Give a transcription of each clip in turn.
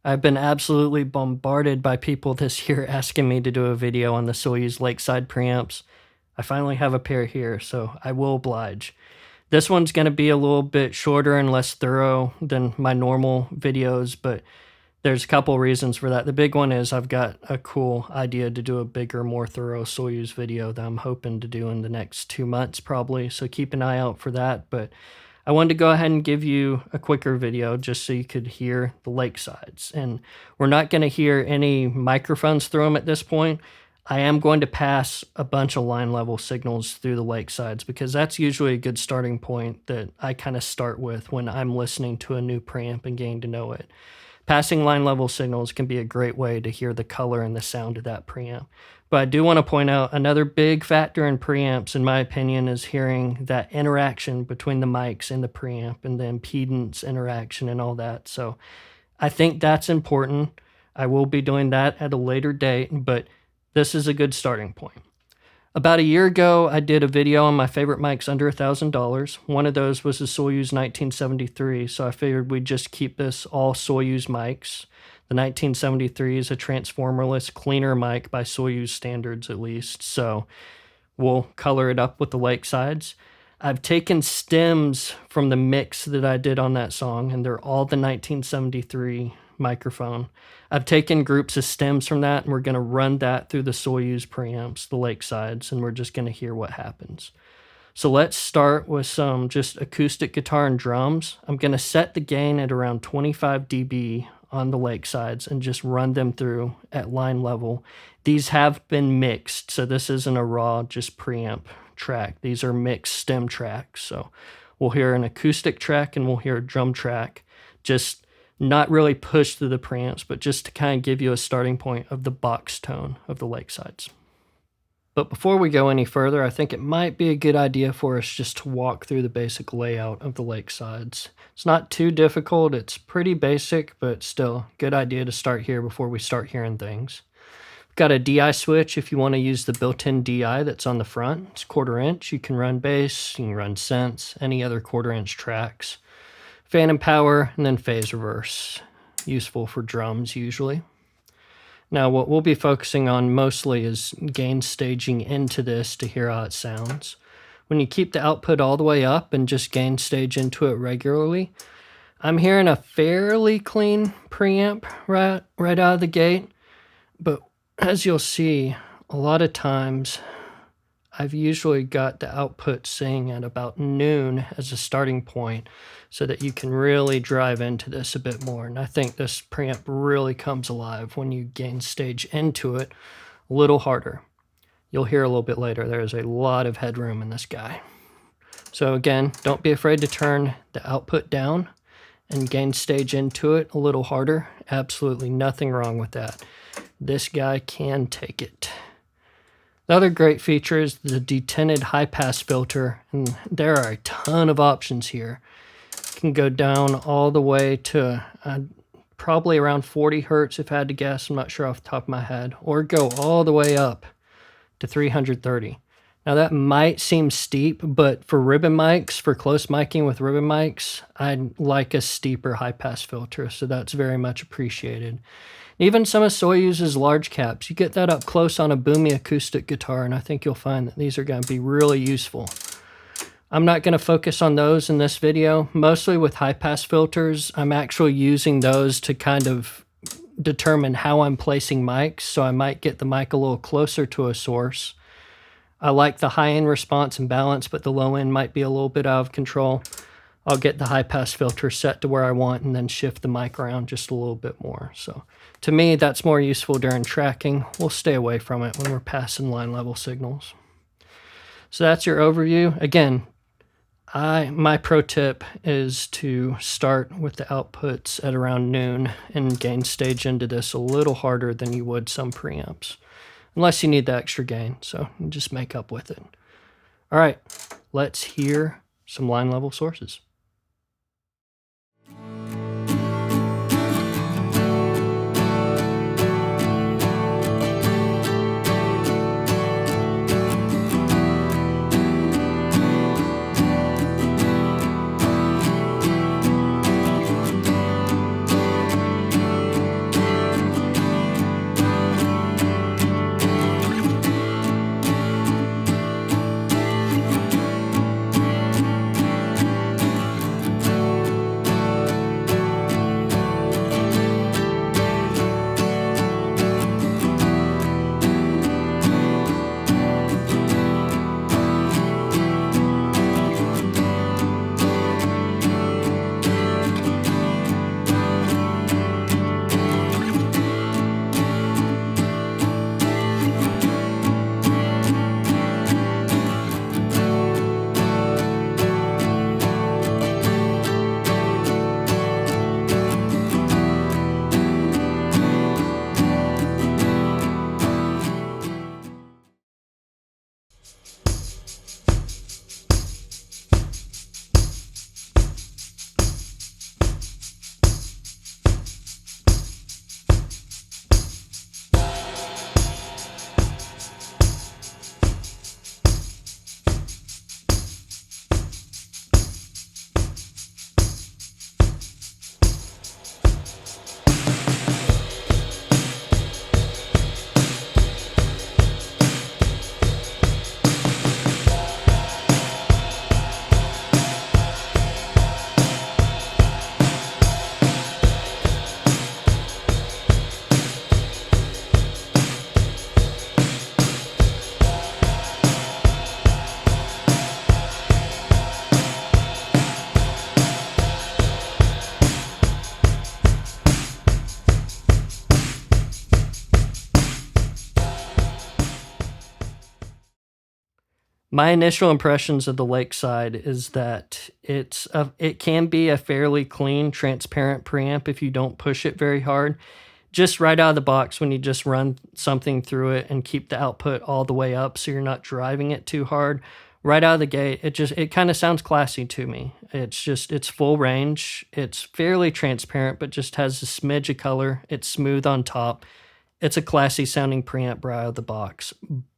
I've been absolutely bombarded by people this year asking me to do a video on the Soyuz Lakeside preamps. I finally have a pair here, so I will oblige. This one's going to be a little bit shorter and less thorough than my normal videos, but there's a couple reasons for that. The big one is I've got a cool idea to do a bigger, more thorough Soyuz video that I'm hoping to do in the next 2 months probably, so keep an eye out for that. But I wanted to go ahead and give you a quicker video just so you could hear the Lakesides. And we're not going to hear any microphones through them at this point. I am going to pass a bunch of line level signals through the Lakesides because that's usually a good starting point that I kind of start with when I'm listening to a new preamp and getting to know it. Passing line level signals can be a great way to hear the color and the sound of that preamp. But I do want to point out another big factor in preamps, in my opinion, is hearing that interaction between the mics and the preamp and the impedance interaction and all that. So I think that's important. I will be doing that at a later date, but this is a good starting point. About a year ago, I did a video on my favorite mics under $1,000. One of those was the Soyuz 1973, so I figured we'd just keep this all Soyuz mics. The 1973 is a transformerless, cleaner mic by Soyuz standards at least, so we'll color it up with the Lakesides. I've taken stems from the mix that I did on that song, and they're all the 1973 microphone. I've taken groups of stems from that, and we're going to run that through the Soyuz preamps, the Lakesides, and we're just going to hear what happens. So let's start with some just acoustic guitar and drums. I'm going to set the gain at around 25 dB on the Lakesides and just run them through at line level. These have been mixed, so this isn't a raw, just preamp track. These are mixed stem tracks. So we'll hear an acoustic track and we'll hear a drum track, just not really pushed through the preamps, but just to kind of give you a starting point of the box tone of the Lakesides. But before we go any further, I think it might be a good idea for us just to walk through the basic layout of the Lakesides. It's not too difficult, it's pretty basic, but still, good idea to start here before we start hearing things. We've got a DI switch if you want to use the built-in DI that's on the front. It's 1/4 inch, you can run bass, you can run synths, any other 1/4 inch tracks. Phantom power, and then phase reverse, useful for drums usually. Now what we'll be focusing on mostly is gain staging into this to hear how it sounds. When you keep the output all the way up and just gain stage into it regularly, I'm hearing a fairly clean preamp right out of the gate, but as you'll see, a lot of times I've usually got the output sitting at about noon as a starting point so that you can really drive into this a bit more. And I think this preamp really comes alive when you gain stage into it a little harder. You'll hear a little bit later, there's a lot of headroom in this guy. So again, don't be afraid to turn the output down and gain stage into it a little harder. Absolutely nothing wrong with that. This guy can take it. The other great feature is the detinted high-pass filter, and there are a ton of options here. You can go down all the way to probably around 40 hertz if I had to guess, I'm not sure off the top of my head, or go all the way up to 330. Now that might seem steep, but for ribbon mics, for close miking with ribbon mics, I'd like a steeper high-pass filter, so that's very much appreciated. Even some of Soyuz's large caps, you get that up close on a boomy acoustic guitar, and I think you'll find that these are going to be really useful. I'm not going to focus on those in this video. Mostly with high-pass filters, I'm actually using those to kind of determine how I'm placing mics, so I might get the mic a little closer to a source. I like the high-end response and balance, but the low-end might be a little bit out of control. I'll get the high-pass filter set to where I want and then shift the mic around just a little bit more. So to me, that's more useful during tracking. We'll stay away from it when we're passing line level signals. So that's your overview. Again, my pro tip is to start with the outputs at around noon and gain stage into this a little harder than you would some preamps, unless you need the extra gain, so you just make up with it. All right, let's hear some line level sources. My initial impressions of the Lakeside is that it can be a fairly clean, transparent preamp if you don't push it very hard. Just right out of the box, when you just run something through it and keep the output all the way up so you're not driving it too hard, right out of the gate, it kind of sounds classy to me. It's full range. It's fairly transparent, but just has a smidge of color. It's smooth on top. It's a classy sounding preamp right out of the box.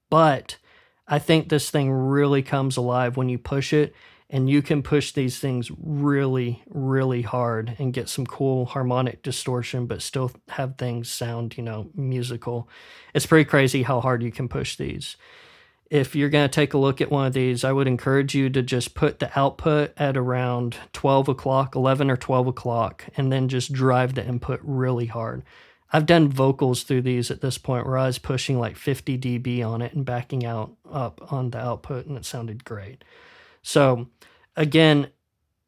But I think this thing really comes alive when you push it, and you can push these things really, really hard and get some cool harmonic distortion, but still have things sound, musical. It's pretty crazy how hard you can push these. If you're going to take a look at one of these, I would encourage you to just put the output at around 12 o'clock, 11 or 12 o'clock, and then just drive the input really hard. I've done vocals through these at this point where I was pushing like 50 dB on it and backing out up on the output, and it sounded great. So again,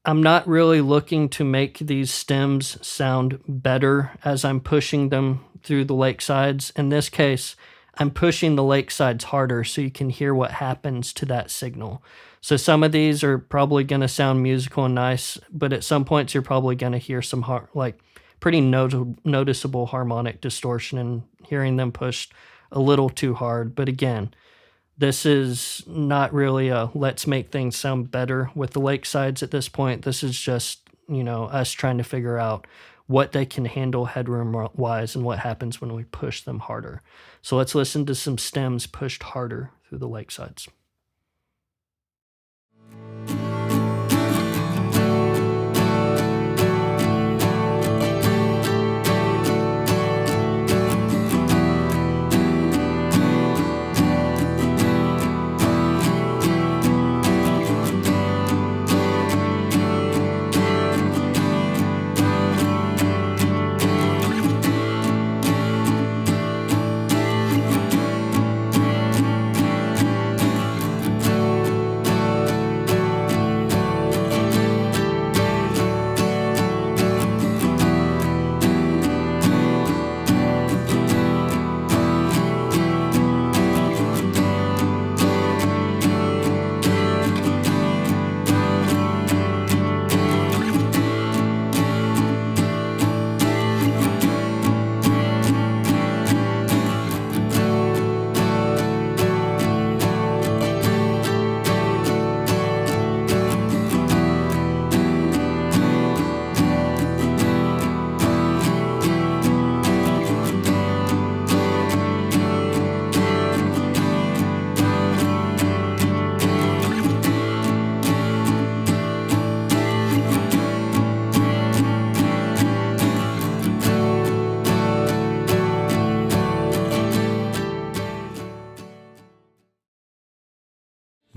I'm not really looking to make these stems sound better as I'm pushing them through the Lakesides. In this case, I'm pushing the Lakesides harder so you can hear what happens to that signal. So some of these are probably going to sound musical and nice, but at some points you're probably going to hear some pretty noticeable harmonic distortion and hearing them pushed a little too hard. But again, this is not really a let's make things sound better with the Lakesides at this point. This is just, us trying to figure out what they can handle headroom wise and what happens when we push them harder. So let's listen to some stems pushed harder through the Lakesides.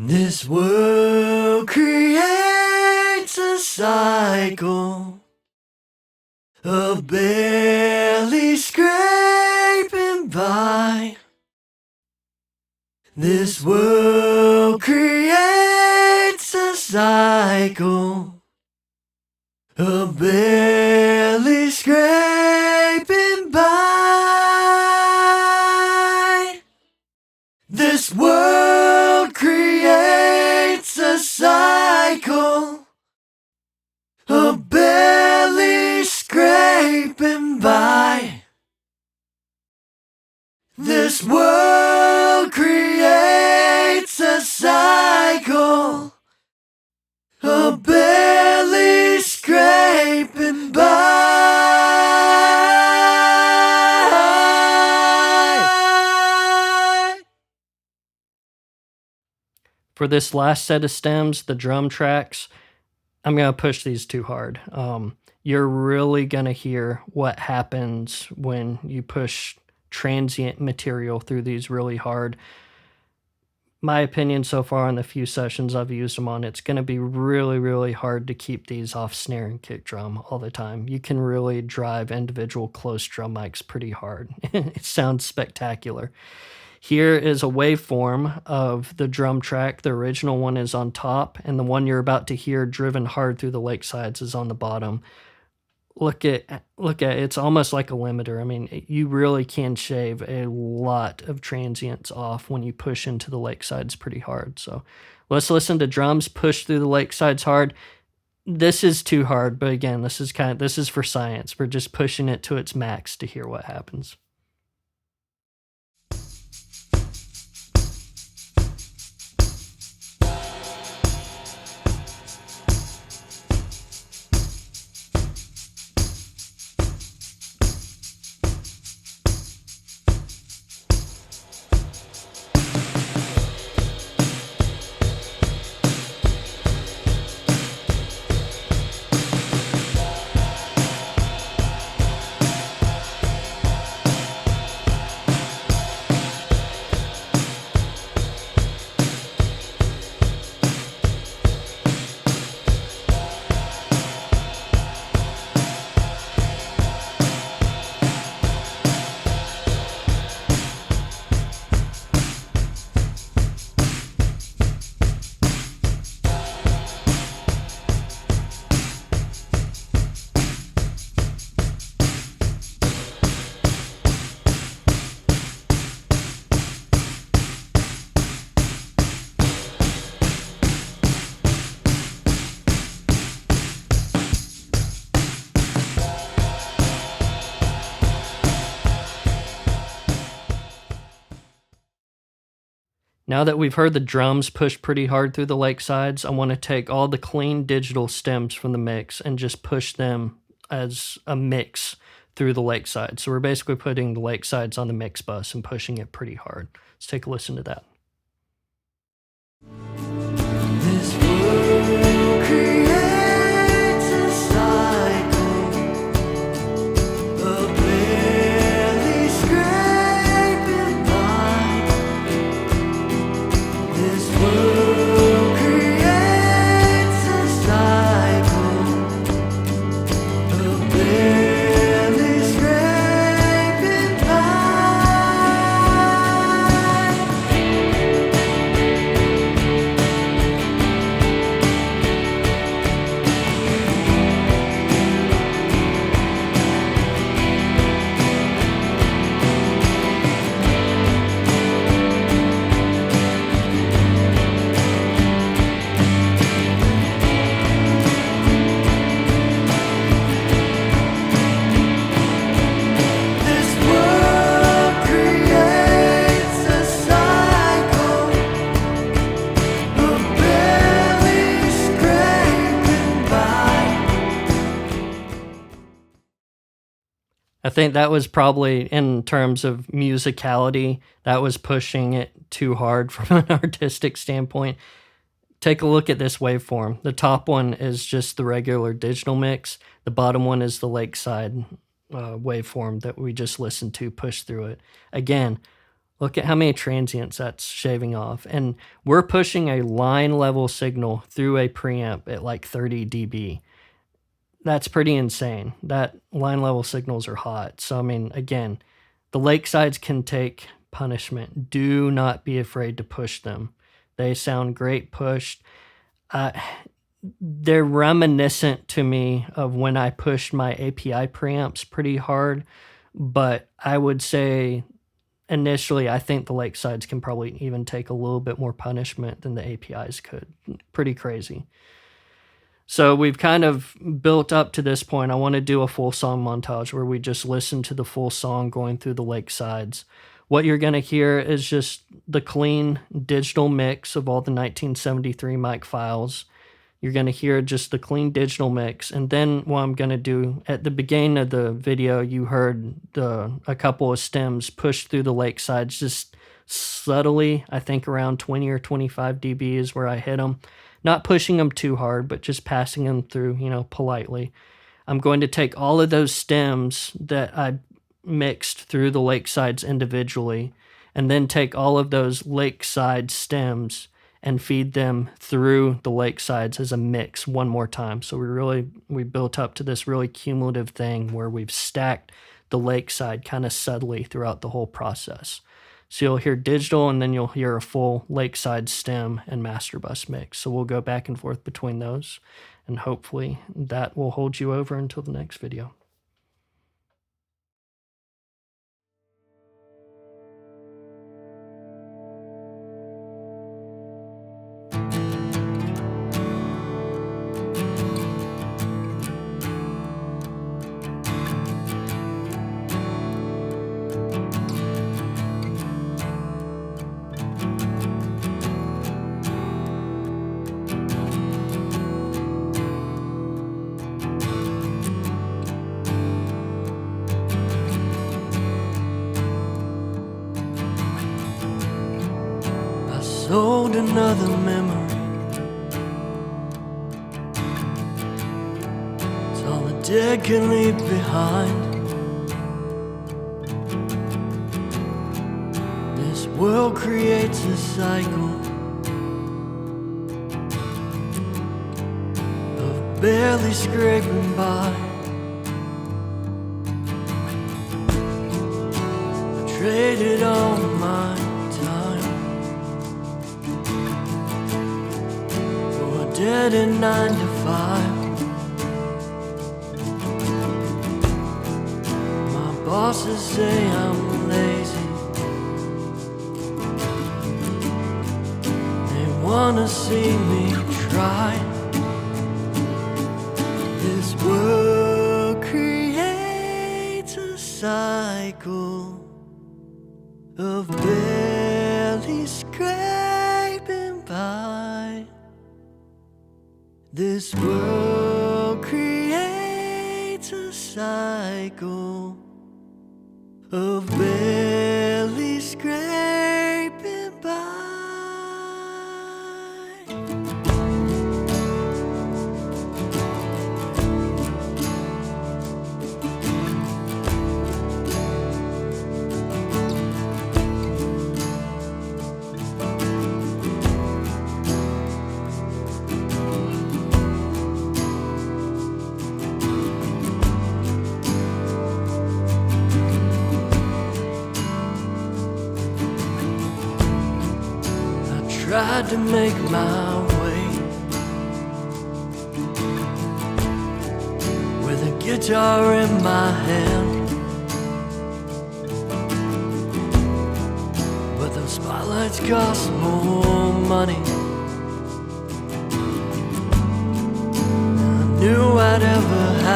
This world creates a cycle of barely scraping by. This world creates a cycle of barely scraping by. This world creates a cycle of barely scraping by. This world creates a cycle of barely scraping by. For this last set of stems, the drum tracks, I'm going to push these too hard. You're really going to hear what happens when you push transient material through these really hard. My opinion so far on the few sessions I've used them on, it's going to be really, really hard to keep these off snare and kick drum all the time. You can really drive individual close drum mics pretty hard. It sounds spectacular. Here is a waveform of the drum track. The original one is on top, and the one you're about to hear driven hard through the Lakesides is on the bottom. look at it's almost like a limiter. I mean, you really can shave a lot of transients off when you push into the Lakesides pretty hard. So let's listen to drums push through the Lakesides hard. This is too hard, but again, this is for science. We're just pushing it to its max to hear what happens. Now that we've heard the drums push pretty hard through the Lakesides, I want to take all the clean digital stems from the mix and just push them as a mix through the Lakeside. So we're basically putting the Lakesides on the mix bus and pushing it pretty hard. Let's take a listen to that. This world creates a cycle of barely scraping by. This world creates a cycle of barely scraping by. I think that was probably, in terms of musicality, that was pushing it too hard from an artistic standpoint. Take a look at this waveform. The top one is just the regular digital mix. The bottom one is the Lakeside waveform that we just listened to push through it. Again, look at how many transients that's shaving off. And we're pushing a line level signal through a preamp at like 30 dB. That's pretty insane. That line level signals are hot. So, I mean, again, the Lakesides can take punishment. Do not be afraid to push them. They sound great pushed. They're reminiscent to me of when I pushed my API preamps pretty hard, but I would say initially I think the Lakesides can probably even take a little bit more punishment than the APIs could. Pretty crazy. So we've kind of built up to this point. I want to do a full song montage where we just listen to the full song going through the Lakesides. What you're going to hear is just the clean digital mix of all the 1973 mic files. You're going to hear just the clean digital mix. And then what I'm going to do, at the beginning of the video, you heard a couple of stems push through the Lakesides just subtly. I think around 20 or 25 dB is where I hit them. Not pushing them too hard, but just passing them through, politely. I'm going to take all of those stems that I mixed through the Lakesides individually, and then take all of those Lakeside stems and feed them through the Lakesides as a mix one more time. So we built up to this really cumulative thing where we've stacked the Lakeside kind of subtly throughout the whole process. So you'll hear digital, and then you'll hear a full Lakeside stem and master bus mix. So we'll go back and forth between those, and hopefully that will hold you over until the next video. Sold another memory. It's all the dead can leave behind. This world creates a cycle of barely scraping by. I traded all my dead at 9 to 5. My bosses say I'm lazy. They wanna see me try. This world creates a cycle of barely scraping by. This world creates a cycle of barely scraping by. Tried to make my way with a guitar in my hand, but those spotlights cost more money than I knew I'd ever have.